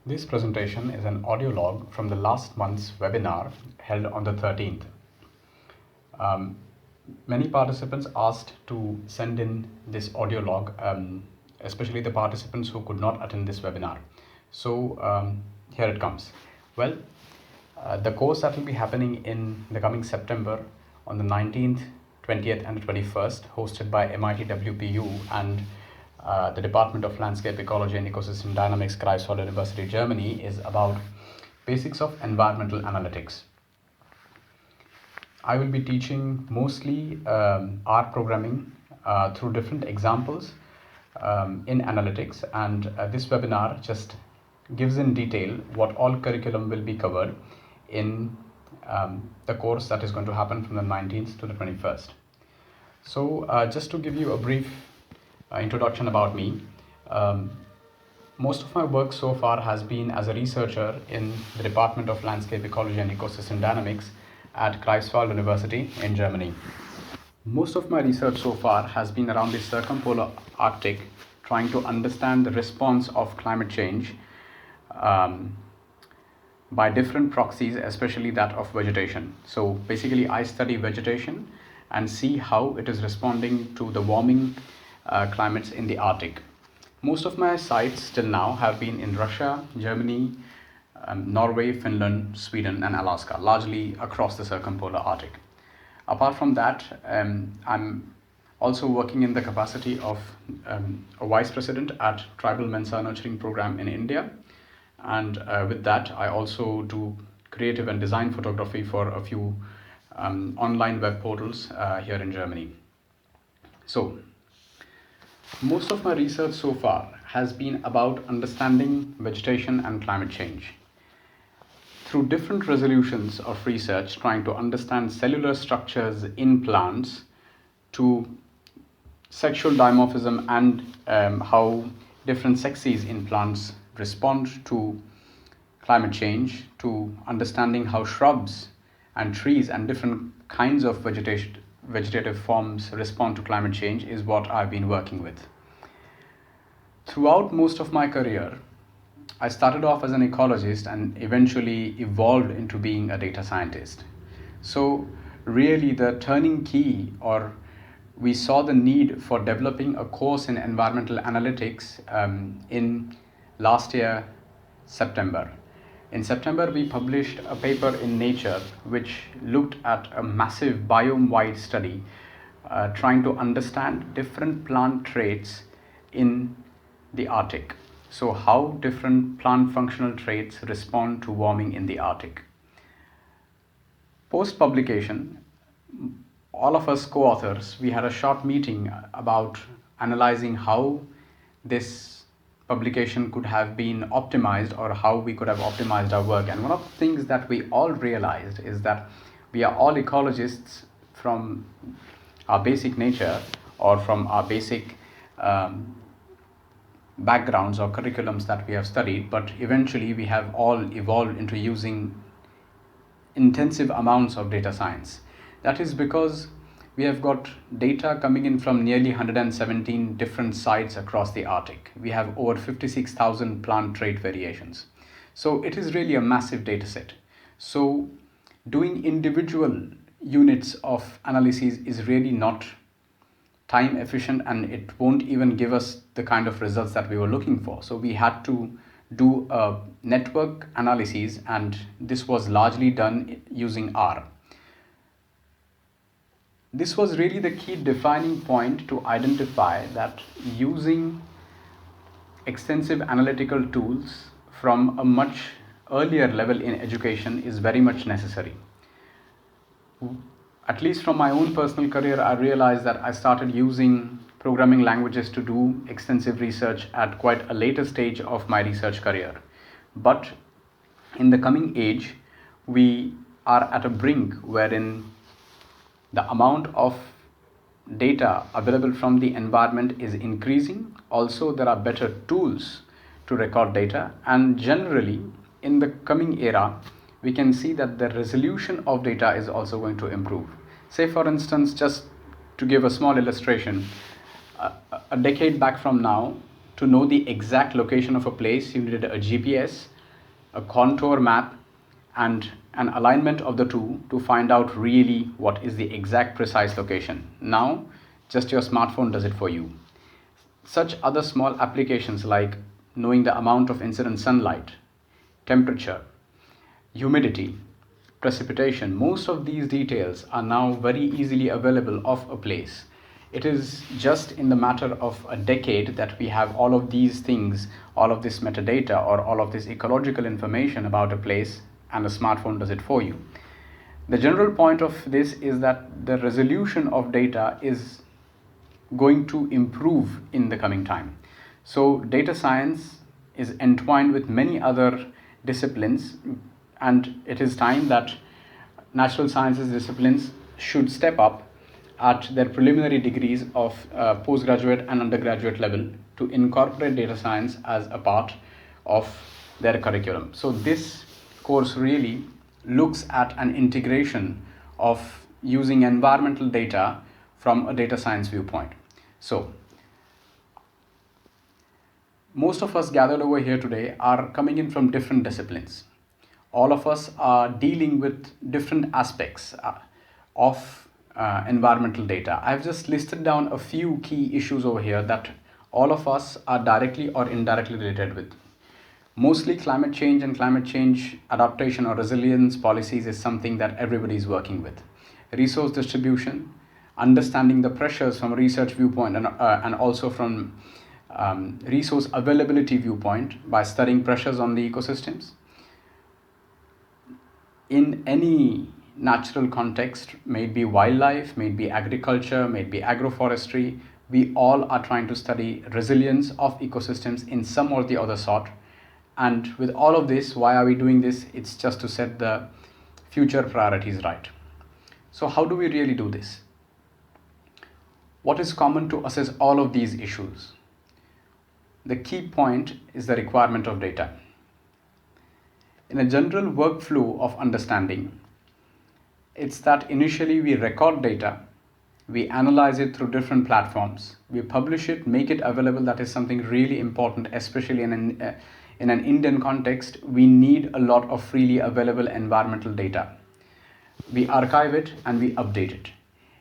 This presentation is an audio log from the last month's webinar held on the 13th. Many participants asked to send in this audio log, especially the participants who could not attend this webinar. So here it comes. Well, the course that will be happening in the coming September on the 19th, 20th and 21st, hosted by MIT-WPU and the Department of Landscape Ecology and Ecosystem Dynamics, Greifswald University, Germany, is about basics of environmental analytics. I will be teaching mostly R programming through different examples in analytics, and this webinar just gives in detail what all curriculum will be covered in the course that is going to happen from the 19th to the 21st. So just to give you a brief introduction about me, most of my work so far has been as a researcher in the Department of Landscape Ecology and Ecosystem Dynamics at Greifswald University in Germany. Most of my research so far has been around the circumpolar Arctic, trying to understand the response of climate change by different proxies, especially that of vegetation. So basically I study vegetation and see how it is responding to the warming climates in the Arctic. Most of my sites till now have been in Russia, Germany, Norway, Finland, Sweden and Alaska, largely across the circumpolar Arctic. Apart from that, I'm also working in the capacity of a vice president at Tribal Mensa Nurturing Program in India. And with that, I also do creative and design photography for a few online web portals here in Germany. So, most of my research so far has been about understanding vegetation and climate change. Through different resolutions of research, trying to understand cellular structures in plants, to sexual dimorphism and how different sexes in plants respond to climate change, to understanding how shrubs and trees and different kinds of vegetative forms respond to climate change is what I've been working with. Throughout most of my career, I started off as an ecologist and eventually evolved into being a data scientist. So really the turning key, or we saw the need for developing a course in environmental analytics in last year, September. In September, we published a paper in Nature which looked at a massive biome-wide study trying to understand different plant traits in the Arctic. So how different plant functional traits respond to warming in the Arctic. Post-publication, all of us co-authors, we had a short meeting about analyzing how this publication could have been optimized or how we could have optimized our work. And one of the things that we all realized is that we are all ecologists from our basic nature or from our basic backgrounds or curriculums that we have studied, but eventually we have all evolved into using intensive amounts of data science. That is because we have got data coming in from nearly 117 different sites across the Arctic. We have over 56,000 plant trait variations. So it is really a massive data set. So doing individual units of analyses is really not time efficient, and it won't even give us the kind of results that we were looking for. So we had to do a network analysis, and this was largely done using R. This was really the key defining point to identify that using extensive analytical tools from a much earlier level in education is very much necessary. At least from my own personal career, I realized that I started using programming languages to do extensive research at quite a later stage of my research career. But in the coming age, we are at a brink wherein the amount of data available from the environment is increasing. Also, there are better tools to record data, and generally in the coming era, we can see that the resolution of data is also going to improve. Say for instance, just to give a small illustration, a decade back from now to know the exact location of a place, you needed a GPS, a contour map, and an alignment of the two to find out really what is the exact precise location. Now, just your smartphone does it for you. Such other small applications like knowing the amount of incident sunlight, temperature, humidity, precipitation, most of these details are now very easily available of a place. It is just in the matter of a decade that we have all of these things, all of this metadata or all of this ecological information about a place, and a smartphone does it for you. The general point of this is that the resolution of data is going to improve in the coming time. So data science is entwined with many other disciplines, and it is time that natural sciences disciplines should step up at their preliminary degrees of postgraduate and undergraduate level to incorporate data science as a part of their curriculum. So this course really looks at an integration of using environmental data from a data science viewpoint. So most of us gathered over here today are coming in from different disciplines. All of us are dealing with different aspects of environmental data. I've just listed down a few key issues over here that all of us are directly or indirectly related with. Mostly climate change and climate change adaptation or resilience policies is something that everybody is working with. Resource distribution, understanding the pressures from a research viewpoint and also from resource availability viewpoint by studying pressures on the ecosystems. In any natural context, may it be wildlife, may it be agriculture, may it be agroforestry, we all are trying to study resilience of ecosystems in some or the other sort. And with all of this, why are we doing this? It's just to set the future priorities right. So how do we really do this? What is common to assess all of these issues? The key point is the requirement of data. In a general workflow of understanding, it's that initially we record data, we analyze it through different platforms, we publish it, make it available. That is something really important, especially in an Indian context. We need a lot of freely available environmental data. We archive it and we update it.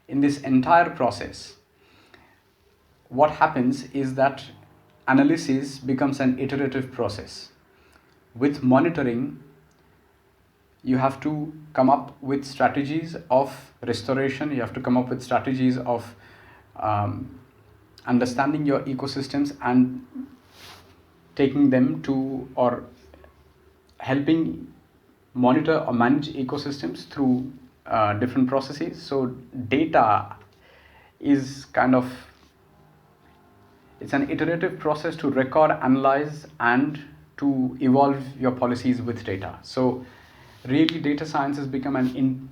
In this entire process, what happens is that analysis becomes an iterative process. With monitoring, you have to come up with strategies of restoration, you have to come up with strategies of understanding your ecosystems and taking them to or helping monitor or manage ecosystems through different processes. So data is it's an iterative process to record, analyze, and to evolve your policies with data. So really data science is becoming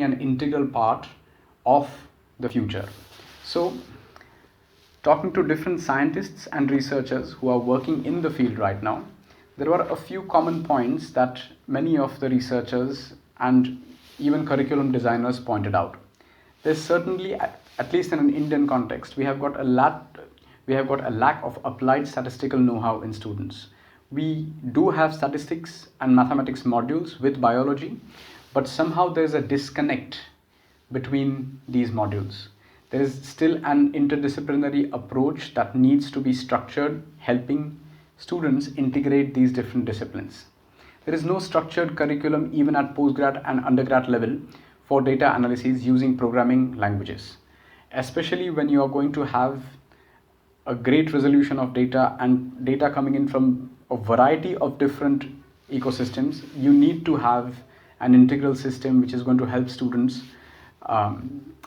an integral part of the future. So talking to different scientists and researchers who are working in the field right now, there were a few common points that many of the researchers and even curriculum designers pointed out. There's certainly, at least in an Indian context, we have got a lack of applied statistical know-how in students. We do have statistics and mathematics modules with biology, but somehow there's a disconnect between these modules. There is still an interdisciplinary approach that needs to be structured, helping students integrate these different disciplines. There is no structured curriculum even at postgrad and undergrad level for data analysis using programming languages, especially when you are going to have a great resolution of data and data coming in from a variety of different ecosystems. You need to have an integral system which is going to help students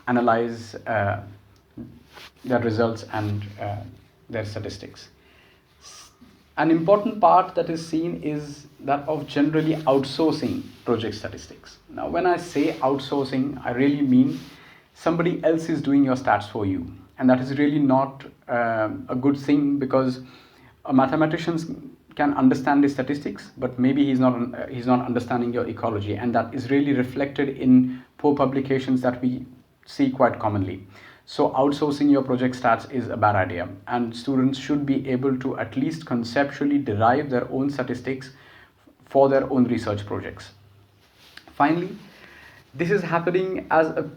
analyze their results and their statistics. An important part that is seen is that of generally outsourcing project statistics. Now, when I say outsourcing, I really mean somebody else is doing your stats for you. And that is really not a good thing, because a mathematician can understand the statistics, but maybe he's not understanding your ecology, and that is really reflected in poor publications that we see quite commonly. So outsourcing your project stats is a bad idea, and students should be able to at least conceptually derive their own statistics for their own research projects. Finally, this is happening as a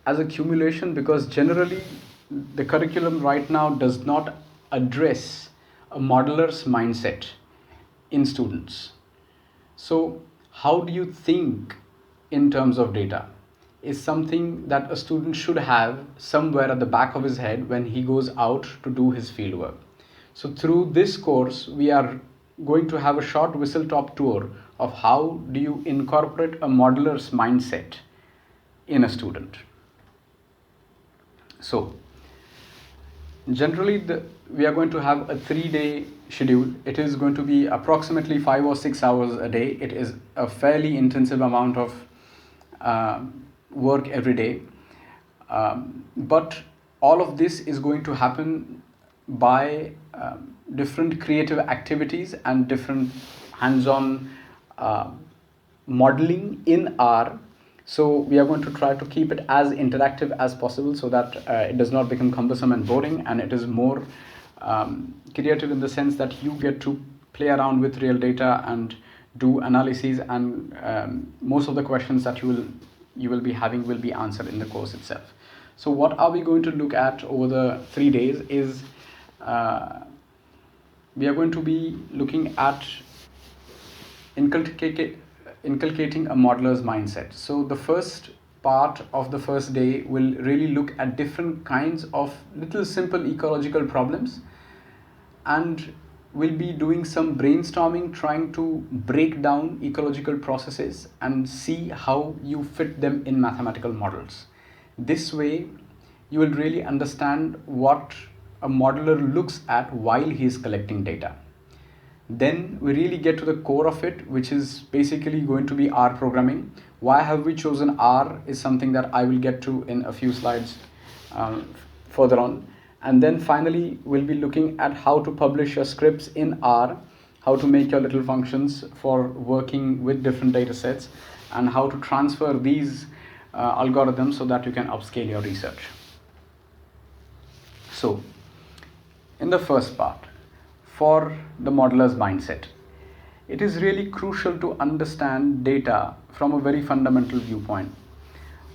accumulation because generally the curriculum right now does not address a modeler's mindset in students. So, how do you think in terms of data is something that a student should have somewhere at the back of his head when he goes out to do his fieldwork. So, through this course, we are going to have a short whistle top tour of how do you incorporate a modeler's mindset in a student. So, generally we are going to have a 3-day schedule. It is going to be approximately 5 or 6 hours a day. It is a fairly intensive amount of work every day, but all of this is going to happen by different creative activities and different hands-on modeling in R. So we are going to try to keep it as interactive as possible so that it does not become cumbersome and boring, and it is more creative in the sense that you get to play around with real data and do analyses, and most of the questions that you will be having will be answered in the course itself. So what are we going to look at over the 3 days is we are going to be looking at inculcating a modeler's mindset. So the first part of the first day will really look at different kinds of little simple ecological problems, and we'll be doing some brainstorming trying to break down ecological processes and see how you fit them in mathematical models. This way you will really understand what a modeler looks at while he is collecting data. Then we really get to the core of it, which is basically going to be R programming. Why have we chosen R is something that I will get to in a few slides further on. And then finally, we'll be looking at how to publish your scripts in R, how to make your little functions for working with different data sets, and how to transfer these algorithms so that you can upscale your research. So, in the first part, for the modeler's mindset, it is really crucial to understand data from a very fundamental viewpoint.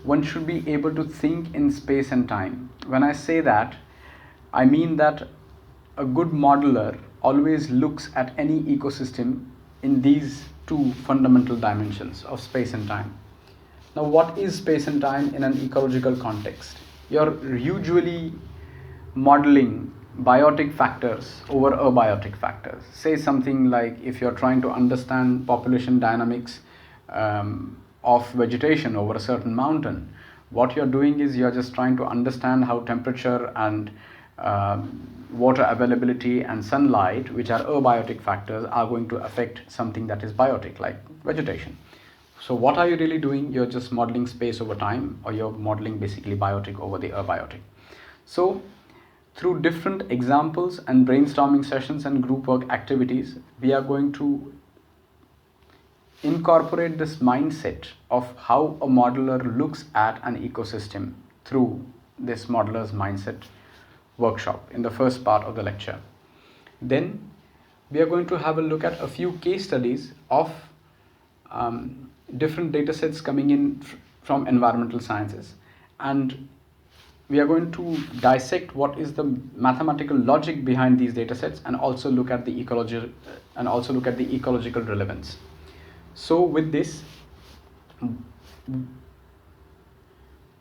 One should be able to think in space and time. When I say that, I mean that a good modeler always looks at any ecosystem in these two fundamental dimensions of space and time. Now, what is space and time in an ecological context? You're usually modeling biotic factors over abiotic factors. Say something like if you're trying to understand population dynamics of vegetation over a certain mountain, what you're doing is you're just trying to understand how temperature and water availability and sunlight, which are abiotic factors, are going to affect something that is biotic like vegetation. So what are you really doing? You're just modeling space over time, or you're modeling basically biotic over the abiotic. So through different examples and brainstorming sessions and group work activities, we are going to incorporate this mindset of how a modeler looks at an ecosystem through this modeler's mindset workshop in the first part of the lecture. Then we are going to have a look at a few case studies of different data sets coming in from environmental sciences, and we are going to dissect what is the mathematical logic behind these data sets, and also look at the ecological relevance. So with this,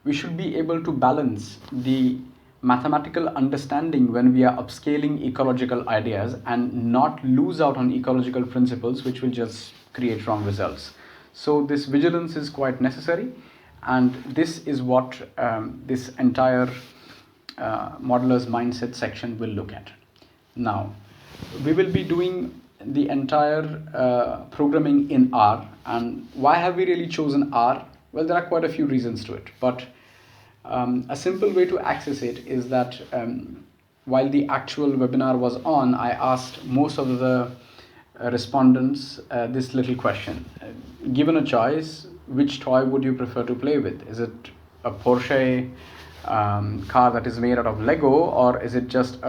we should be able to balance the mathematical understanding when we are upscaling ecological ideas and not lose out on ecological principles, which will just create wrong results. So this vigilance is quite necessary, and this is what this entire modeler's mindset section will look at. Now, we will be doing the entire programming in R. And why have we really chosen R? Well, there are quite a few reasons to it, but a simple way to access it is that while the actual webinar was on, I asked most of the respondents this little question. Given a choice, which toy would you prefer to play with? Is it a Porsche car that is made out of Lego, or is it just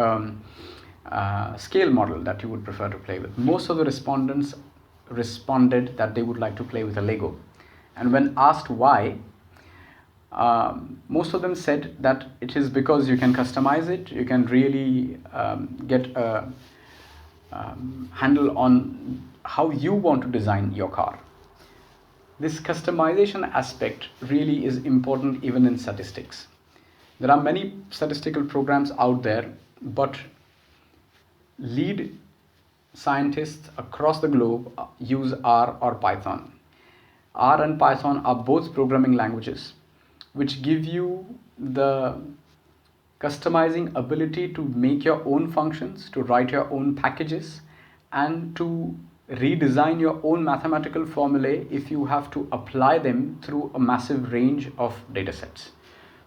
scale model that you would prefer to play with? Most of the respondents responded that they would like to play with a Lego. And when asked why, most of them said that it is because you can customize it, you can really get a handle on how you want to design your car. This customization aspect really is important even in statistics. There are many statistical programs out there, but lead scientists across the globe use R or Python. R and Python are both programming languages which give you the customizing ability to make your own functions, to write your own packages, and to redesign your own mathematical formulae if you have to apply them through a massive range of datasets.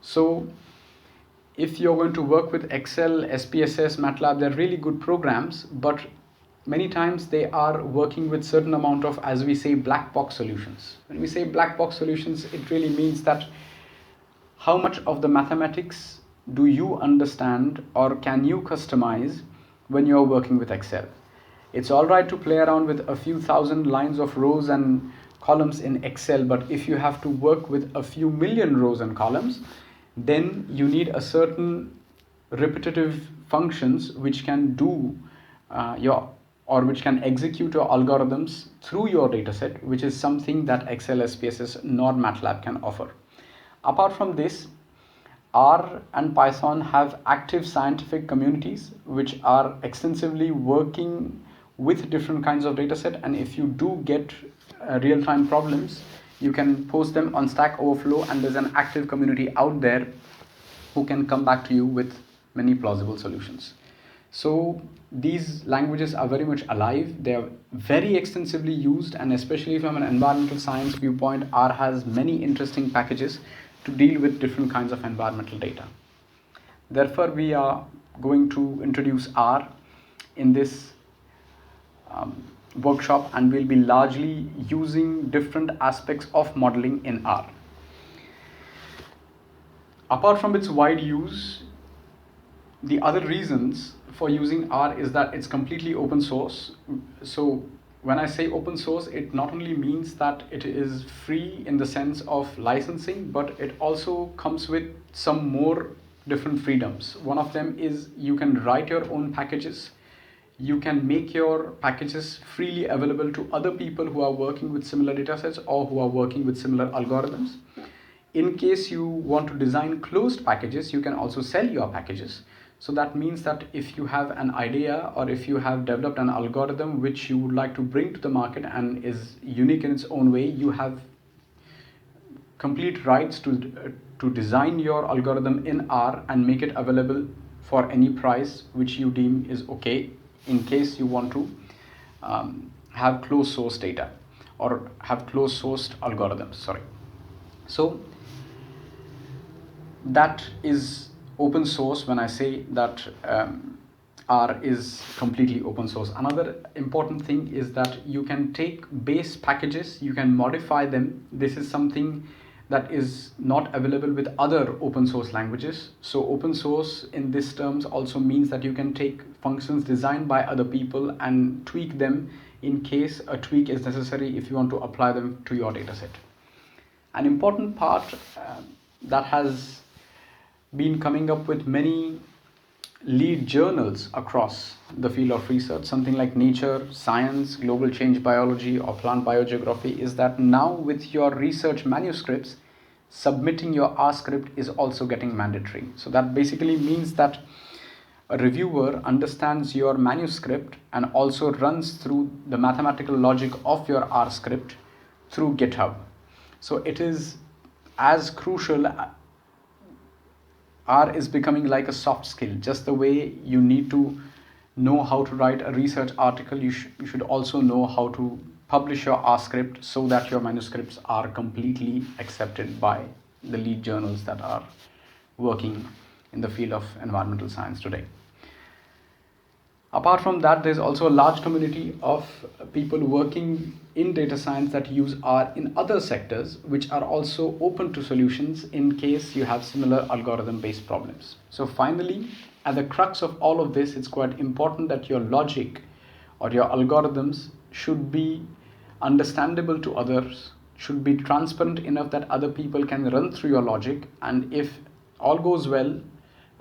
So if you're going to work with Excel, SPSS, MATLAB, they're really good programs, but many times they are working with certain amount of, as we say, black box solutions. When we say black box solutions, it really means that how much of the mathematics do you understand or can you customize when you're working with Excel? It's all right to play around with a few thousand lines of rows and columns in Excel, but if you have to work with a few million rows and columns, then you need a certain repetitive functions which can do which can execute your algorithms through your dataset, which is something that Excel, SPSS, nor MATLAB can offer. Apart from this, R and Python have active scientific communities which are extensively working with different kinds of dataset, and if you do get real-time problems, you can post them on Stack Overflow, and there's an active community out there who can come back to you with many plausible solutions. So these languages are very much alive. They are very extensively used, and especially from an environmental science viewpoint, R has many interesting packages to deal with different kinds of environmental data. Therefore, we are going to introduce R in this workshop, and we'll be largely using different aspects of modeling in R. Apart from its wide use, the other reasons for using R is that it's completely open source. So when I say open source, it not only means that it is free in the sense of licensing, but it also comes with some more different freedoms. One of them is you can write your own packages. You can make your packages freely available to other people who are working with similar datasets or who are working with similar algorithms. In case you want to design closed packages, you can also sell your packages. So that means that if you have an idea or if you have developed an algorithm which you would like to bring to the market and is unique in its own way, you have complete rights to design your algorithm in R and make it available for any price which you deem is okay, in case you want to have closed source data or have closed sourced algorithms. So that is open source when I say that R is completely open source. Another important thing is that you can take base packages, you can modify them. This is something that is not available with other open source languages. So open source in this terms also means that you can take functions designed by other people and tweak them in case a tweak is necessary if you want to apply them to your dataset. An important part that has been coming up with many lead journals across the field of research, something like Nature, Science, Global Change Biology, or Plant Biogeography, is that now with your research manuscripts, submitting your R script is also getting mandatory. So that basically means that a reviewer understands your manuscript and also runs through the mathematical logic of your R script through GitHub. So it is as crucial. R is becoming like a soft skill. Just the way you need to know how to write a research article, you should also know how to publish your R script so that your manuscripts are completely accepted by the lead journals that are working in the field of environmental science today. Apart from that, there's also a large community of people working in data science that use R in other sectors, which are also open to solutions in case you have similar algorithm-based problems. So finally, at the crux of all of this, it's quite important that your logic or your algorithms should be understandable to others, should be transparent enough that other people can run through your logic, and if all goes well,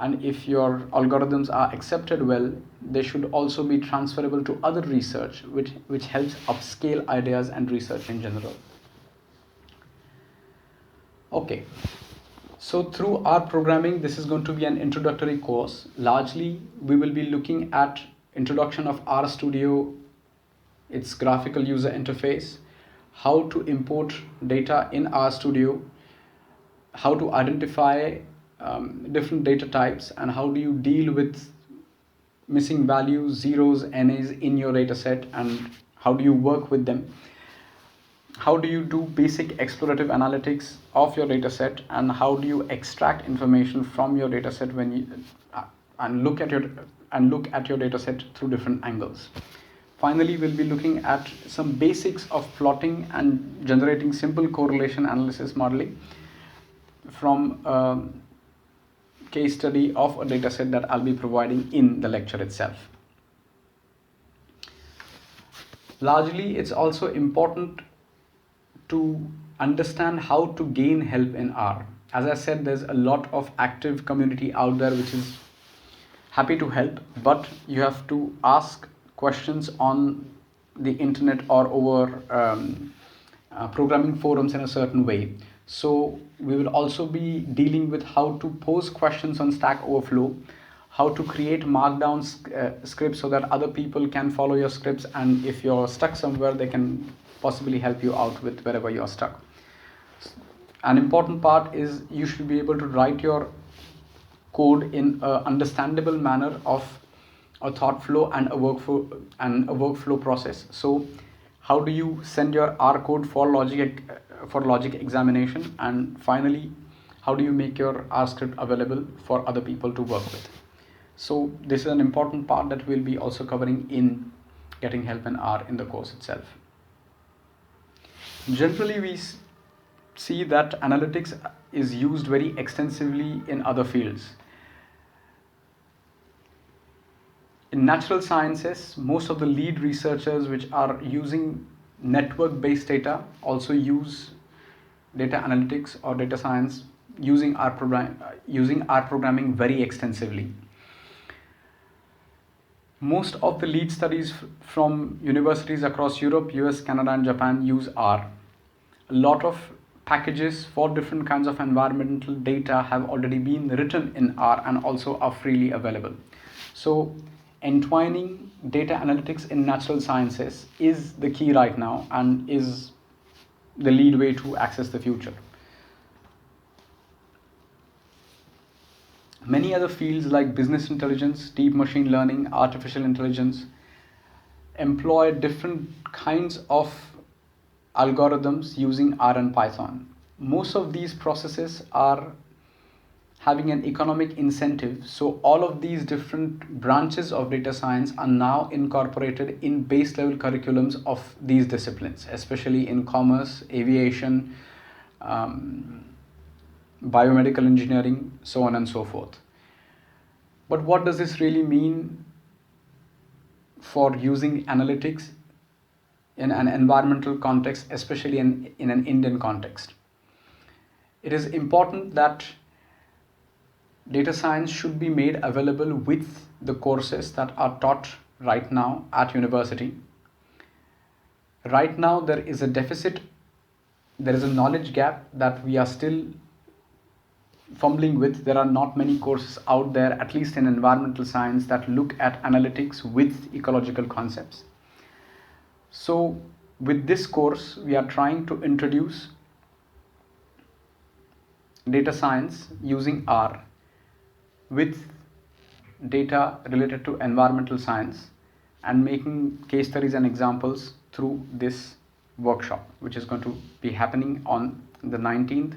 and if your algorithms are accepted well, they should also be transferable to other research, which helps upscale ideas and research in general. Okay, so through R programming, this is going to be an introductory course. Largely, we will be looking at introduction of R Studio, its graphical user interface, how to import data in R Studio, how to identify different data types, and how do you deal with missing values, zeros, NAs in your data set, and how do you work with them. How do you do basic explorative analytics of your data set, and how do you extract information from your data set when you and look at your data set through different angles. Finally, we'll be looking at some basics of plotting and generating simple correlation analysis modeling from case study of a dataset that I'll be providing in the lecture itself. Largely, it's also important to understand how to gain help in R. As I said, there's a lot of active community out there which is happy to help, but you have to ask questions on the internet or over programming forums in a certain way. So we will also be dealing with how to pose questions on Stack Overflow, how to create markdown scripts so that other people can follow your scripts, and if you're stuck somewhere, they can possibly help you out with wherever you're stuck. An important part is you should be able to write your code in an understandable manner of a thought flow and a workflow process. So how do you send your R code for logic examination, and finally, how do you make your R script available for other people to work with? So this is an important part that we'll be also covering in getting help in R in the course itself. Generally, we see that analytics is used very extensively in other fields. In natural sciences, most of the lead researchers which are using network-based data also use data analytics or data science using R programming very extensively. Most of the lead studies from universities across Europe, US, Canada, and Japan use R. A lot of packages for different kinds of environmental data have already been written in R and also are freely available. So entwining data analytics in natural sciences is the key right now and is the lead way to access the future. Many other fields like business intelligence, deep machine learning, artificial intelligence employ different kinds of algorithms using R and Python. Most of these processes are having an economic incentive, so all of these different branches of data science are now incorporated in base level curriculums of these disciplines, especially in commerce, aviation, biomedical engineering, so on and so forth. But what does this really mean for using analytics in an environmental context, especially in an Indian context? It is important that data science should be made available with the courses that are taught right now at university. Right now, there is a deficit, there is a knowledge gap that we are still fumbling with. There are not many courses out there, at least in environmental science, that look at analytics with ecological concepts. So with this course, we are trying to introduce data science using R with data related to environmental science and making case studies and examples through this workshop, which is going to be happening on the 19th